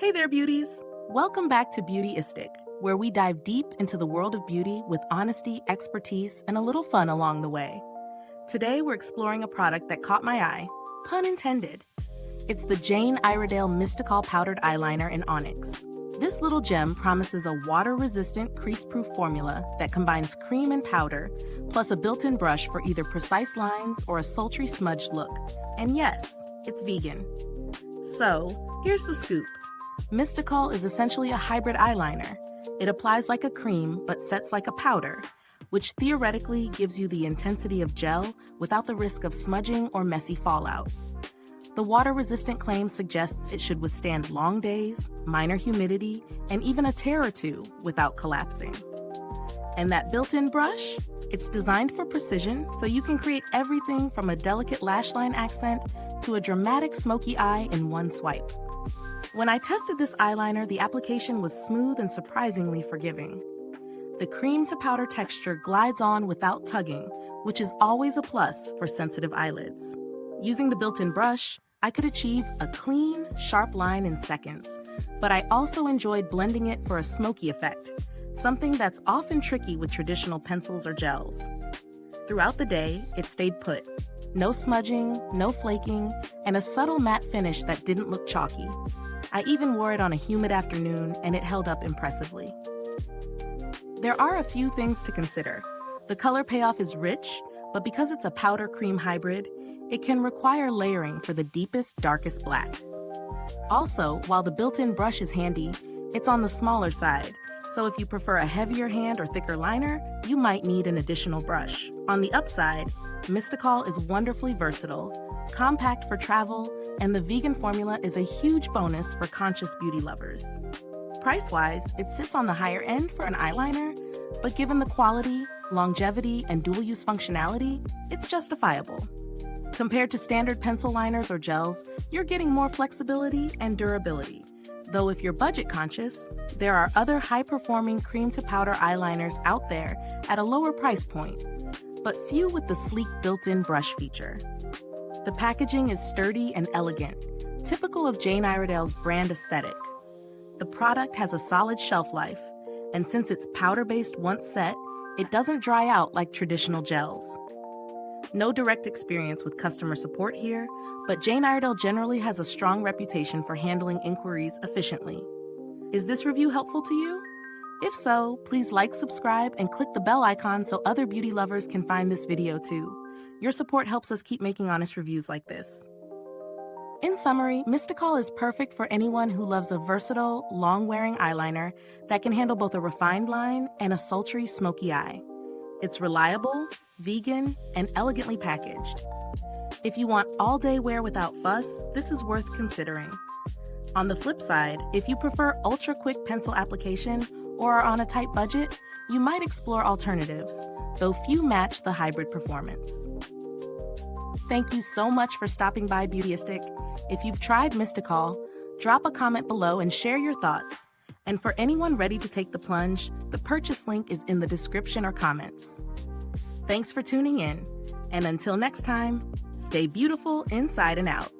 Hey there, beauties! Welcome back to Beautyistic, where we dive deep into the world of beauty with honesty, expertise, and a little fun along the way. Today, we're exploring a product that caught my eye, pun intended. It's the Jane Iredale Mystikol Powdered Eyeliner in Onyx. This little gem promises a water-resistant, crease-proof formula that combines cream and powder, plus a built-in brush for either precise lines or a sultry smudged look. And yes, it's vegan. So, here's the scoop. Mystikol is essentially a hybrid eyeliner. It applies like a cream but sets like a powder, which theoretically gives you the intensity of gel without the risk of smudging or messy fallout. The water-resistant claim suggests it should withstand long days, minor humidity, and even a tear or two without collapsing. And that built-in brush? It's designed for precision, so you can create everything from a delicate lash line accent to a dramatic smoky eye in one swipe. When I tested this eyeliner, the application was smooth and surprisingly forgiving. The cream-to-powder texture glides on without tugging, which is always a plus for sensitive eyelids. Using the built-in brush, I could achieve a clean, sharp line in seconds, but I also enjoyed blending it for a smoky effect, something that's often tricky with traditional pencils or gels. Throughout the day, it stayed put. No smudging, no flaking, and a subtle matte finish that didn't look chalky. I even wore it on a humid afternoon, and it held up impressively. There are a few things to consider. The color payoff is rich, but because it's a powder-cream hybrid, it can require layering for the deepest, darkest black. Also, while the built-in brush is handy, it's on the smaller side, so if you prefer a heavier hand or thicker liner, you might need an additional brush. On the upside, Mystikol is wonderfully versatile, compact for travel, and the vegan formula is a huge bonus for conscious beauty lovers. Price-wise, it sits on the higher end for an eyeliner, but given the quality, longevity, and dual-use functionality, it's justifiable. Compared to standard pencil liners or gels, you're getting more flexibility and durability. Though if you're budget conscious, there are other high-performing cream-to-powder eyeliners out there at a lower price point, but few with the sleek built-in brush feature. The packaging is sturdy and elegant, typical of Jane Iredale's brand aesthetic. The product has a solid shelf life, and since it's powder-based once set, it doesn't dry out like traditional gels. No direct experience with customer support here, but Jane Iredale generally has a strong reputation for handling inquiries efficiently. Is this review helpful to you? If so, please like, subscribe, and click the bell icon so other beauty lovers can find this video too. Your support helps us keep making honest reviews like this. In summary, Mystikol is perfect for anyone who loves a versatile, long-wearing eyeliner that can handle both a refined line and a sultry, smoky eye. It's reliable, vegan, and elegantly packaged. If you want all-day wear without fuss, this is worth considering. On the flip side, if you prefer ultra-quick pencil application or are on a tight budget, you might explore alternatives, though few match the hybrid performance. Thank you so much for stopping by Beautyistic. If you've tried Mystikol, drop a comment below and share your thoughts. And for anyone ready to take the plunge, the purchase link is in the description or comments. Thanks for tuning in, and until next time, stay beautiful inside and out.